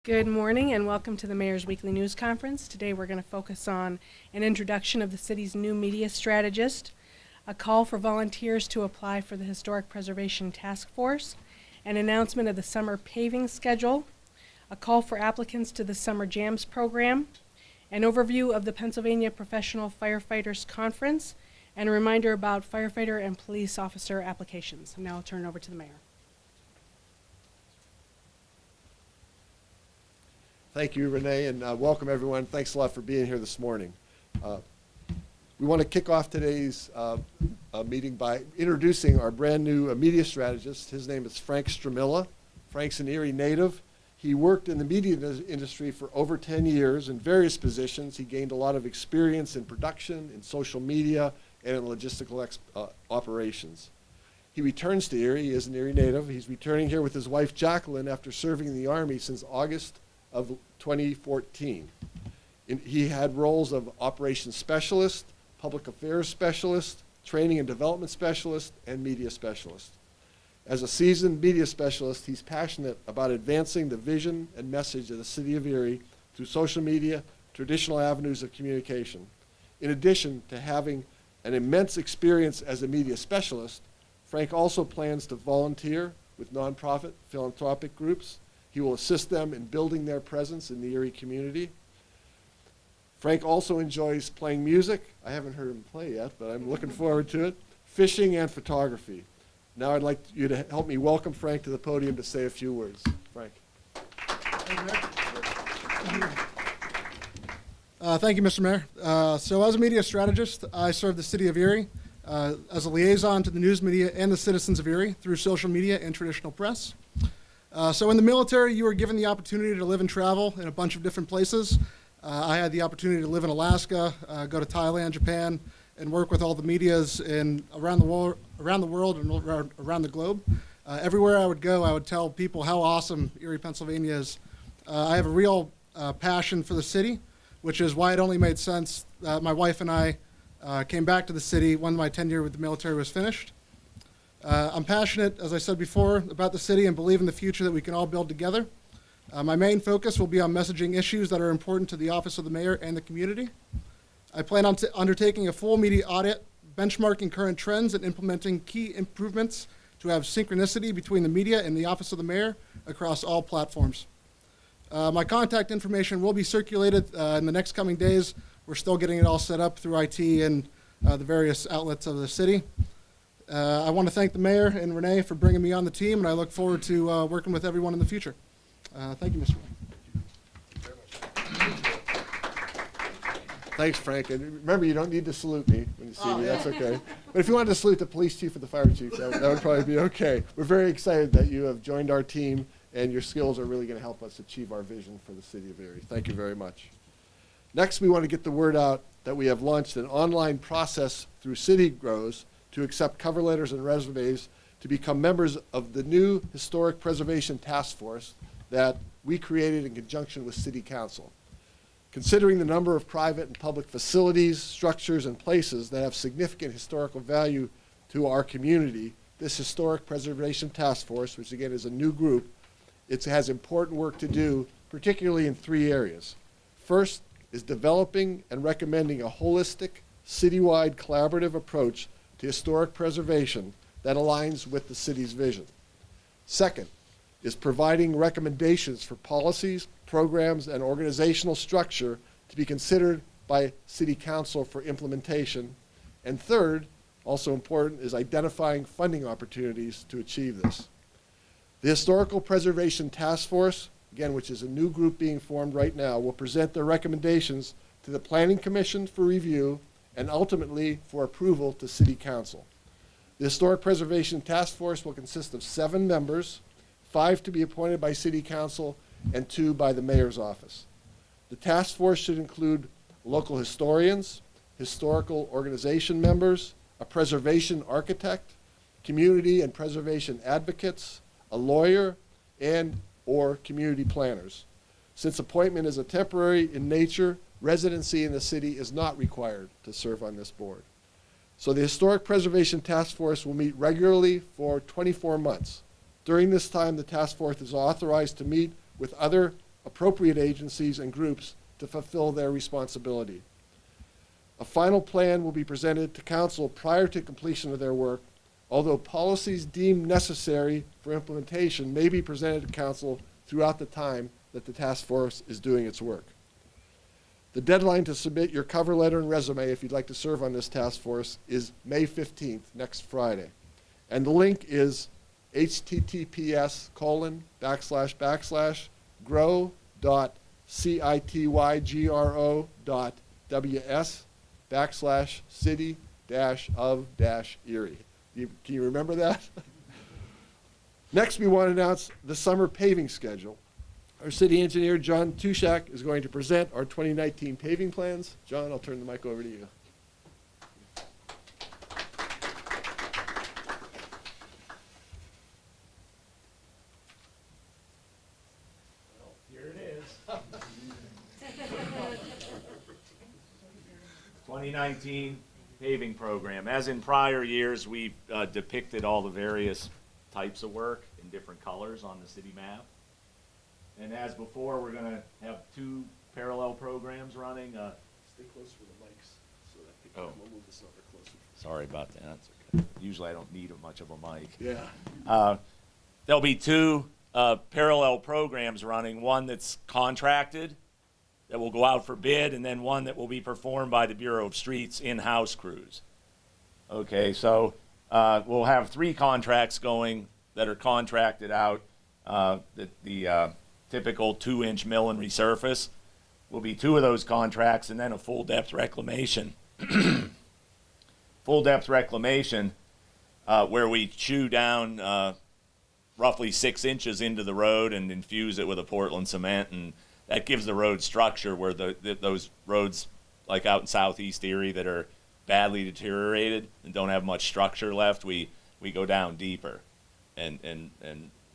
Good morning and welcome to the Mayor's Weekly News Conference. Today we're going to focus on an introduction of the city's new media strategist, a call for volunteers to apply for the Historic Preservation Task Force, an announcement of the summer paving schedule, a call for applicants to the Summer Jams program, an overview of the Pennsylvania Professional Firefighters Conference, and a reminder about firefighter and police officer applications. Now I'll turn it over to the Mayor. Thank you, Renee, and welcome everyone. Thanks a lot for being here this morning. We want to kick off today's meeting by introducing our brand new media strategist. His name is Frank Stramilla. Frank's an Erie native. He worked in the media industry for over 10 years in various positions. He gained a lot of experience in production, in social media, and in logistical operations. He returns to Erie. He is an Erie native. He's returning here with his wife, Jacqueline, after serving in the Army since August of 2014. He had roles of operations specialist, public affairs specialist, training and development specialist, and media specialist. As a seasoned media specialist, he's passionate about advancing the vision and message of the city of Erie through social media, traditional avenues of communication. In addition to having an immense experience as a media specialist, Frank also plans to volunteer with nonprofit philanthropic groups. He will assist them in building their presence in the Erie community. Frank also enjoys playing music. I haven't heard him play yet, but I'm looking forward to it. Fishing and photography. Now I'd like you to help me welcome Frank to the podium to say a few words. Frank. Thank you, Mr. Mayor. So as a media strategist, I serve the city of Erie as a liaison to the news media and the citizens of Erie through social media and traditional press. So in the military, you were given the opportunity to live and travel in a bunch of different places. I had the opportunity to live in Alaska, go to Thailand, Japan, and work with all the medias around the world and around the globe. Everywhere I would go, I would tell people how awesome Erie, Pennsylvania is. I have a real passion for the city, which is why it only made sense that my wife and I came back to the city when my tenure with the military was finished. I'm passionate, as I said before, about the city and believe in the future that we can all build together. My main focus will be on messaging issues that are important to the office of the mayor and the community. I plan on undertaking a full media audit, benchmarking current trends, and implementing key improvements to have synchronicity between the media and the office of the mayor across all platforms. My contact information will be circulated in the next coming days. We're still getting it all set up through IT and the various outlets of the city. I want to thank the mayor and Renee for bringing me on the team, and I look forward to working with everyone in the future. Thank you, Mr. Mayor. Thanks, Frank. And remember, you don't need to salute me when you see me. That's okay. But if you wanted to salute the police chief or the fire chief, that would probably be okay. We're very excited that you have joined our team, and your skills are really going to help us achieve our vision for the city of Erie. Thank you very much. Next, we want to get the word out that we have launched an online process through City Grows to accept cover letters and resumes to become members of the new Historic Preservation Task Force that we created in conjunction with City Council. Considering the number of private and public facilities, structures, and places that have significant historical value to our community, this Historic Preservation Task Force, which again is a new group, it has important work to do, particularly in three areas. First is developing and recommending a holistic, citywide collaborative approach to historic preservation that aligns with the city's vision. Second is providing recommendations for policies, programs, and organizational structure to be considered by City Council for implementation. And third, also important, is identifying funding opportunities to achieve this. The Historical Preservation Task Force, again, which is a new group being formed right now, will present their recommendations to the Planning Commission for review and ultimately for approval to City Council. The Historic Preservation Task Force will consist of 7 members, 5 to be appointed by City Council and 2 by the Mayor's office. The task force should include local historians, historical organization members, a preservation architect, community and preservation advocates, a lawyer, and or community planners. Since appointment is a temporary in nature, residency in the city is not required to serve on this board. So the Historic Preservation Task Force will meet regularly for 24 months. During this time, the task force is authorized to meet with other appropriate agencies and groups to fulfill their responsibility. A final plan will be presented to council prior to completion of their work, although policies deemed necessary for implementation may be presented to council throughout the time that the task force is doing its work. The deadline to submit your cover letter and resume if you'd like to serve on this task force is May 15th, next Friday. And the link is https://grow.city-city-of-Erie. Can you remember that? Next, we want to announce the summer paving schedule. Our city engineer, John Tushak, is going to present our 2019 paving plans. John, I'll turn the mic over to you. Here it is. 2019 paving program. As in prior years, we've depicted all the various types of work in different colors on the city map. And as before, we're going to have 2 parallel programs running. Stay close to the mics so that people will move this number closer. Sorry about that. That's okay. Usually I don't need much of a mic. Yeah. There'll be 2 parallel programs running, one that's contracted, that will go out for bid, and then one that will be performed by the Bureau of Streets in-house crews. Okay, so we'll have 3 contracts going that are contracted out. The typical 2-inch mill and resurface will be 2 of those contracts, and then a full depth reclamation. Full depth reclamation, where we chew down roughly 6 inches into the road and infuse it with a Portland cement, and that gives the road structure where those roads like out in southeast Erie that are badly deteriorated and don't have much structure left, we go down deeper and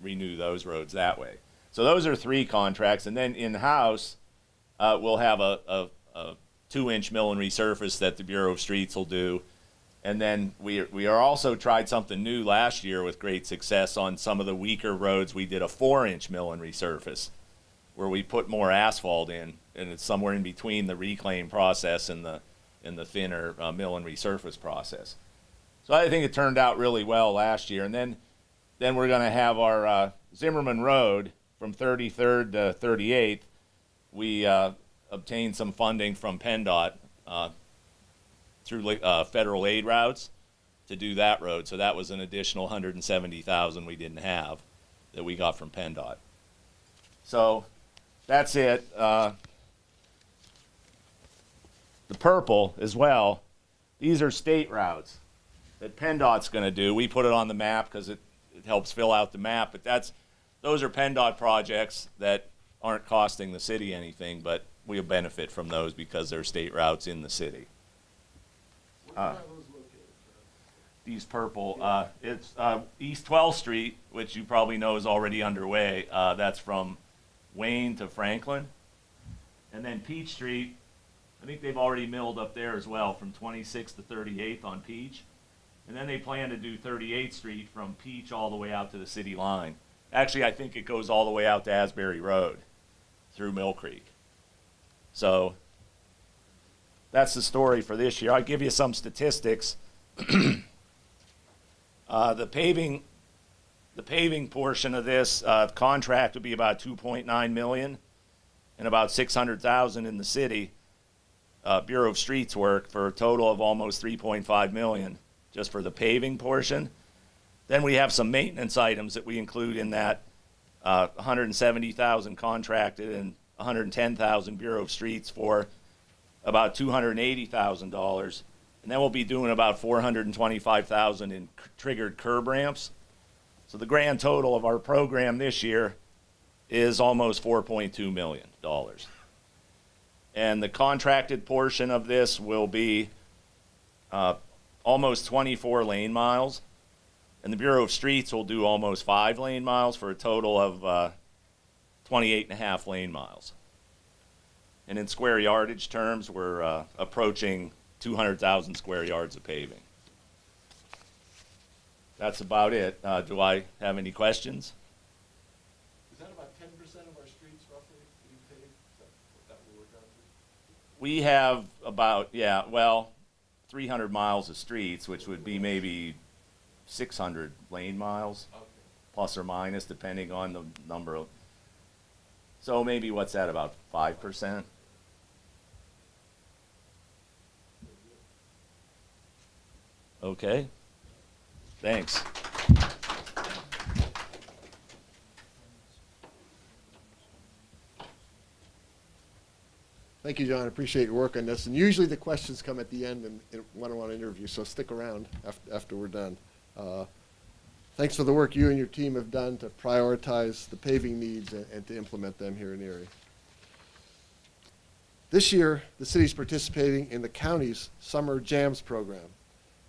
renew those roads that way. So those are 3 contracts, and then in-house we'll have a 2-inch mill and resurface that the Bureau of Streets will do. And then we are also tried something new last year with great success on some of the weaker roads. We did a 4-inch mill and resurface where we put more asphalt in, and it's somewhere in between the reclaim process and the thinner mill and resurface process. So I think it turned out really well last year. And then we're going to have our Zimmerman Road from 33rd to 38th. We obtained some funding from PennDOT through federal aid routes to do that road. So that was an additional $170,000 we didn't have that we got from PennDOT. So that's it. The purple as well, these are state routes that PennDOT's going to do. We put it on the map because it helps fill out the map, but those are PennDOT projects that aren't costing the city anything, but we'll benefit from those because they're state routes in the city. These purple, it's East 12th Street, which you probably know is already underway. That's from Wayne to Franklin. And then Peach Street, I think they've already milled up there as well, from 26th to 38th on Peach. And then they plan to do 38th Street from Peach all the way out to the city line. Actually, I think it goes all the way out to Asbury Road through Mill Creek. So that's the story for this year. I'll give you some statistics. The paving portion of this contract would be about $2.9 million, and about $600,000 in the city. Bureau of Streets work for a total of almost $3.5 million just for the paving portion. Then we have some maintenance items that we include in that, $170,000 contracted and $110,000 Bureau of Streets for about $280,000. And then we'll be doing about $425,000 in triggered curb ramps. So the grand total of our program this year is almost $4.2 million. And the contracted portion of this will be almost 24 lane miles. And the Bureau of Streets will do almost 5 lane miles for a total of 28.5 lane miles. And in square yardage terms, we're approaching 200,000 square yards of paving. That's about it. Do I have any questions? Is that about 10% of our streets roughly being paved? Is that what that will work out to? We have about, 300 miles of streets, which would be maybe 600 lane miles, Okay. plus or minus, depending on the number of. So maybe what's that, about 5%? Okay. Thanks. Thank you, John. I appreciate your work on this. And usually the questions come at the end in one-on-one interviews, so stick around after we're done. Thanks for the work you and your team have done to prioritize the paving needs and to implement them here in Erie. This year, the city's participating in the county's Summer Jams program.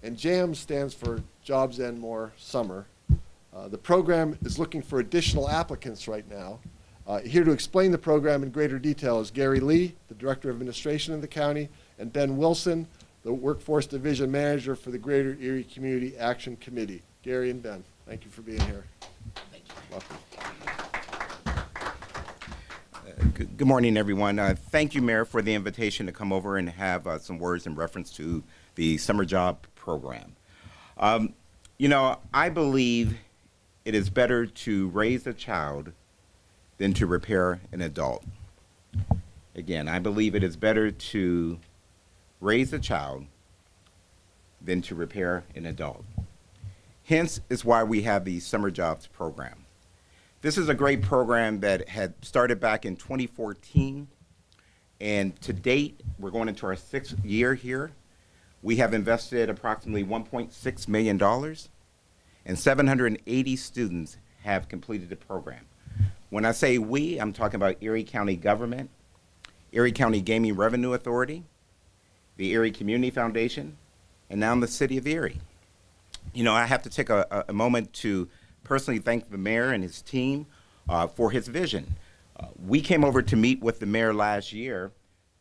And JAMS stands for Jobs and More Summer. The program is looking for additional applicants right now. Here to explain the program in greater detail is Gary Lee, the Director of Administration in the county, and Ben Wilson, the Workforce Division Manager for the Greater Erie Community Action Committee. Gary and Ben, thank you for being here. Thank you. Welcome. Good morning, everyone. Thank you, Mayor, for the invitation to come over and have some words in reference to the summer job program. I believe it is better to raise a child than to repair an adult. Again, I believe it is better to raise a child than to repair an adult. Hence is why we have the Summer Jobs program. This is a great program that had started back in 2014, and to date, we're going into our 6th year here. We have invested approximately $1.6 million, and 780 students have completed the program. When I say we, I'm talking about Erie County government, Erie County Gaming Revenue Authority, the Erie Community Foundation, and now the City of Erie. I have to take a moment to personally thank the mayor and his team for his vision. We came over to meet with the mayor last year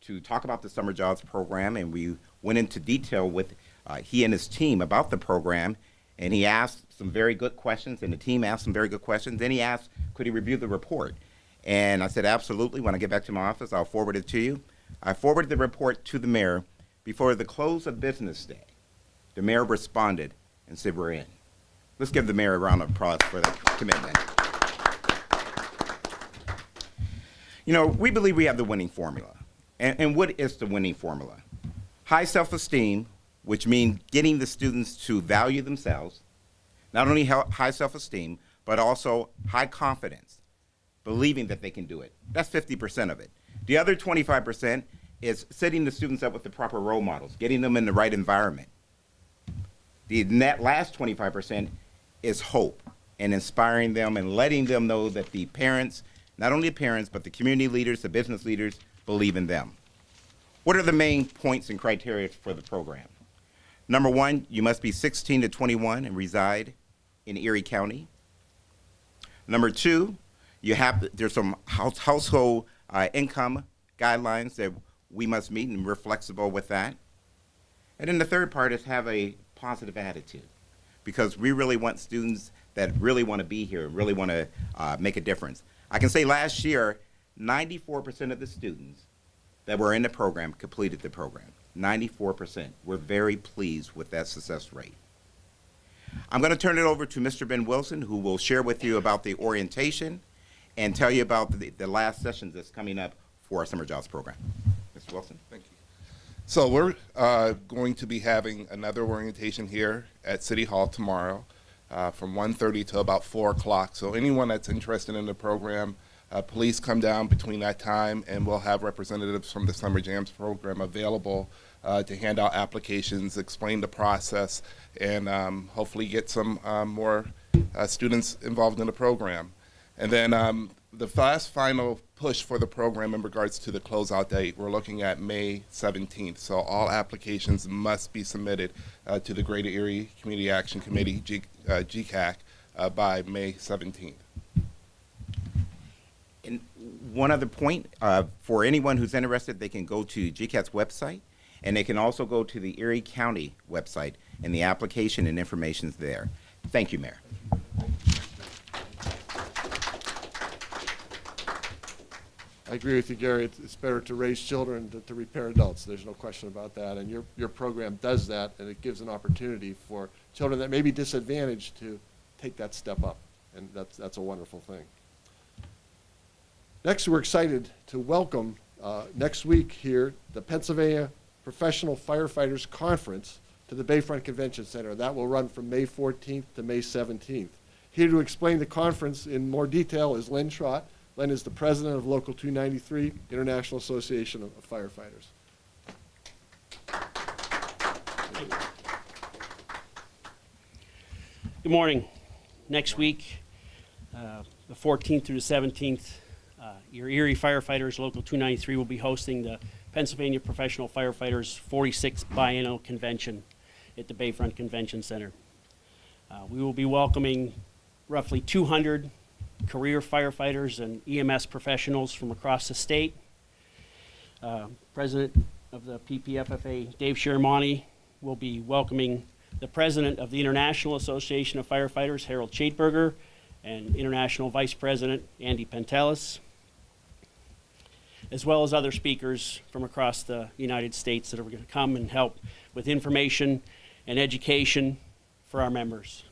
to talk about the Summer Jobs program, and we went into detail with he and his team about the program, and he asked some very good questions, and the team asked some very good questions. Then he asked, could he review the report? And I said, absolutely. When I get back to my office, I'll forward it to you. I forwarded the report to the mayor before the close of business day. The mayor responded and said, we're in. Let's give the mayor a round of applause for that commitment. We believe we have the winning formula. And what is the winning formula? High self-esteem, which means getting the students to value themselves, not only high self-esteem, but also high confidence, believing that they can do it. That's 50% of it. The other 25% is setting the students up with the proper role models, getting them in the right environment. The net last 25% is hope and inspiring them and letting them know that the parents, not only the parents, but the community leaders, the business leaders, believe in them. What are the main points and criteria for the program? Number one, you must be 16 to 21 and reside in Erie County. Number two, there's some household income guidelines that we must meet, and we're flexible with that. And then the third part is have a positive attitude, because we really want students that really want to be here, really want to make a difference. I can say last year, 94% of the students that were in the program completed the program. 94%. We're very pleased with that success rate. I'm going to turn it over to Mr. Ben Wilson, who will share with you about the orientation and tell you about the last sessions that's coming up for our Summer Jobs program. Mr. Wilson. Thank you. So we're going to be having another orientation here at City Hall tomorrow from 1:30 to about 4 o'clock. So anyone that's interested in the program, please come down between that time, and we'll have representatives from the Summer Jams program available to hand out applications, explain the process, and hopefully get some more students involved in the program. And then the last final push for the program in regards to the closeout date, we're looking at May 17th. So all applications must be submitted to the Greater Erie Community Action Committee, GCAC, by May 17th. And one other point, for anyone who's interested, they can go to GCAC's website, and they can also go to the Erie County website, and the application and information is there. Thank you, Mayor. I agree with you, Gary. It's better to raise children than to repair adults. There's no question about that. And your program does that, and it gives an opportunity for children that may be disadvantaged to take that step up. And that's a wonderful thing. Next, we're excited to welcome next week here the Pennsylvania Professional Firefighters Conference to the Bayfront Convention Center. That will run from May 14th to May 17th. Here to explain the conference in more detail is Len Trott. Len is the president of Local 293, International Association of Firefighters. Good morning. Next week, the 14th through the 17th, your Erie Firefighters Local 293 will be hosting the Pennsylvania Professional Firefighters 46th Biennial Convention at the Bayfront Convention Center. We will be welcoming roughly 200 career firefighters and EMS professionals from across the state. President of the PPFFA, Dave Shiramonte, will be welcoming the President of the International Association of Firefighters, Harold Chaitberger, and International Vice President, Andy Pentelis, as well as other speakers from across the United States that are going to come and help with information and education for our members.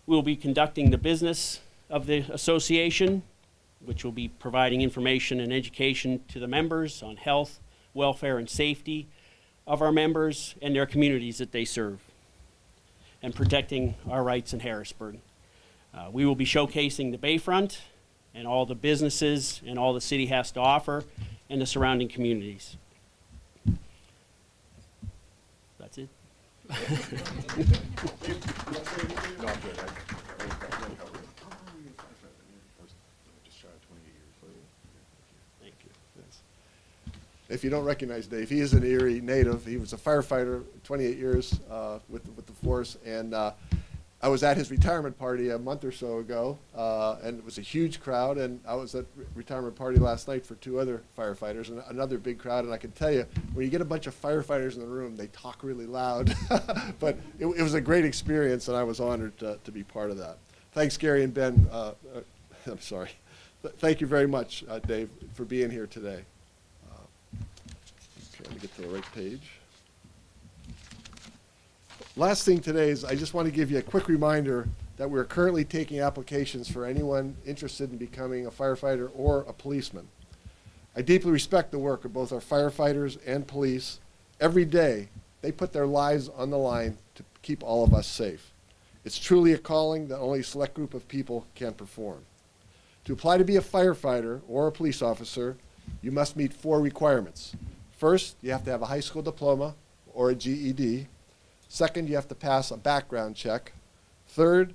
We'll be conducting the business of the association, which will be providing information and education to the members on health, welfare, and safety of our members and their communities that they serve, and protecting our rights in Harrisburg. We will be showcasing the Bayfront and all the businesses and all the city has to offer and the surrounding communities. That's it. Thank you. If you don't recognize Dave, he is an Erie native. He was a firefighter 28 years with the force, and I was at his retirement party a month or so ago, and it was a huge crowd, and I was at retirement party last night for 2 other firefighters, and another big crowd, and I can tell you, when you get a bunch of firefighters in the room, they talk really loud, but it was a great experience, and I was honored to be part of that. Thanks, Gary and Ben. I'm sorry. Thank you very much, Dave, for being here today. Okay, let me get to the right page. Last thing today is I just want to give you a quick reminder that we're currently taking applications for anyone interested in becoming a firefighter or a policeman. I deeply respect the work of both our firefighters and police. Every day, they put their lives on the line to keep all of us safe. It's truly a calling that only a select group of people can perform. To apply to be a firefighter or a police officer, you must meet 4 requirements. First, you have to have a high school diploma or a GED. Second, you have to pass a background check. Third,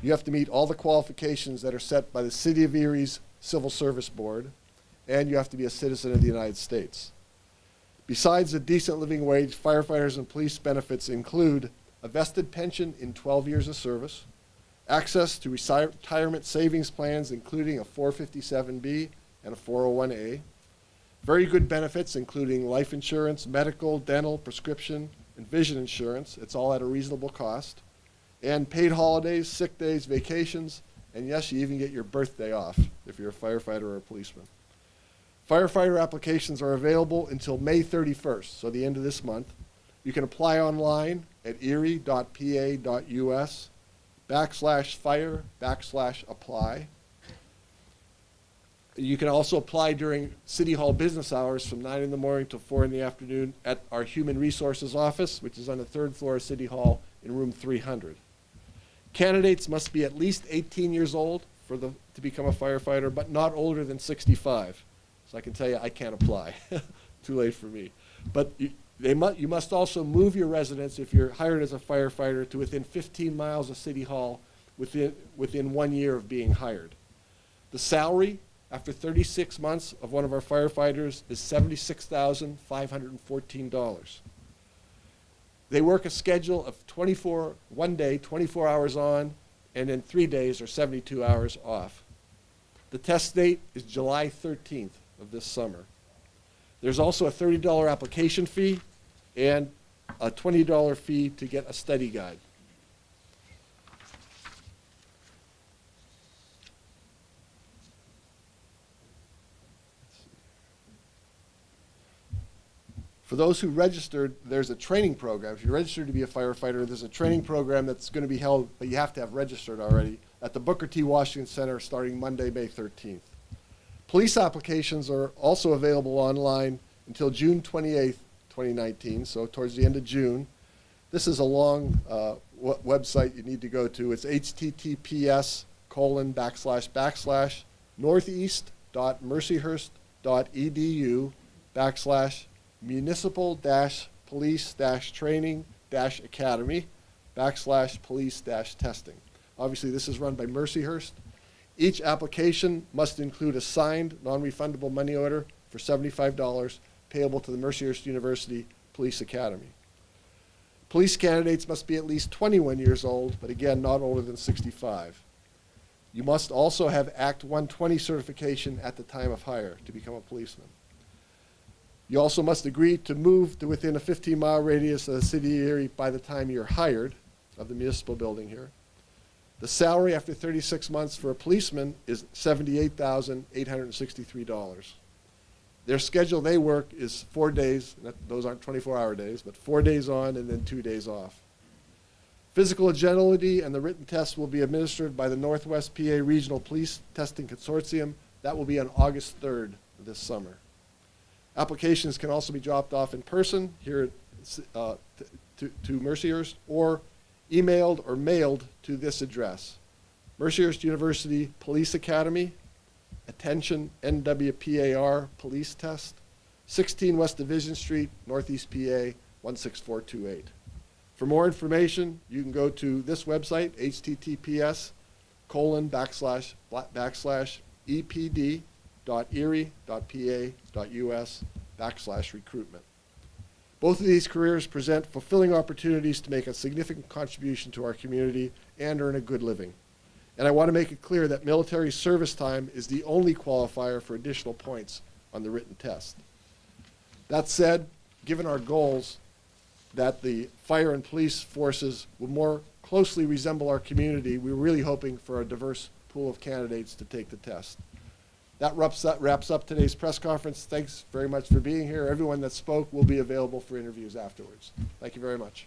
you have to meet all the qualifications that are set by the City of Erie's Civil Service Board, and you have to be a citizen of the United States. Besides a decent living wage, firefighters and police benefits include a vested pension in 12 years of service, access to retirement savings plans including a 457B and a 401A, very good benefits including life insurance, medical, dental, prescription, and vision insurance. It's all at a reasonable cost. And paid holidays, sick days, vacations, and yes, you even get your birthday off if you're a firefighter or a policeman. Firefighter applications are available until May 31st, so the end of this month. You can apply online at erie.pa.us/fire/apply. You can also apply during City Hall business hours from 9 in the morning till 4 in the afternoon at our Human Resources office, which is on the 3rd floor of City Hall in room 300. Candidates must be at least 18 years old to become a firefighter, but not older than 65. So I can tell you I can't apply. Too late for me. But you must also move your residence if you're hired as a firefighter to within 15 miles of City Hall within 1 year of being hired. The salary after 36 months of one of our firefighters is $76,514. They work a schedule of 1 day, 24 hours on, and then 3 days or 72 hours off. The test date is July 13th of this summer. There's also a $30 application fee and a $20 fee to get a study guide. For those who registered, there's a training program. If you're registered to be a firefighter, there's a training program that's going to be held, but you have to have registered already, at the Booker T. Washington Center starting Monday, May 13th. Police applications are also available online until June 28th, 2019, so towards the end of June. This is a long website you need to go to. It's https://northeast.mercyhurst.edu/municipal-police-training-academy/police-testing. Obviously, this is run by Mercyhurst. Each application must include a signed, non-refundable money order for $75 payable to the Mercyhurst University Police Academy. Police candidates must be at least 21 years old, but again, not older than 65. You must also have Act 120 certification at the time of hire to become a policeman. You also must agree to move to within a 15-mile radius of the city of Erie by the time you're hired of the municipal building here. The salary after 36 months for a policeman is $78,863. Their schedule they work is 4 days, those aren't 24-hour days, but 4 days on and then 2 days off. Physical agility and the written test will be administered by the Northwest PA Regional Police Testing Consortium. That will be on August 3rd this summer. Applications can also be dropped off in person here to Mercyhurst or emailed or mailed to this address. Mercyhurst University Police Academy, attention NWPAR Police Test, 16 West Division Street, Northeast PA, 16428. For more information, you can go to this website, https://epd.erie.pa.us/recruitment. Both of these careers present fulfilling opportunities to make a significant contribution to our community and earn a good living. And I want to make it clear that military service time is the only qualifier for additional points on the written test. That said, given our goals that the fire and police forces will more closely resemble our community, we're really hoping for a diverse pool of candidates to take the test. That wraps up today's press conference. Thanks very much for being here. Everyone that spoke will be available for interviews afterwards. Thank you very much.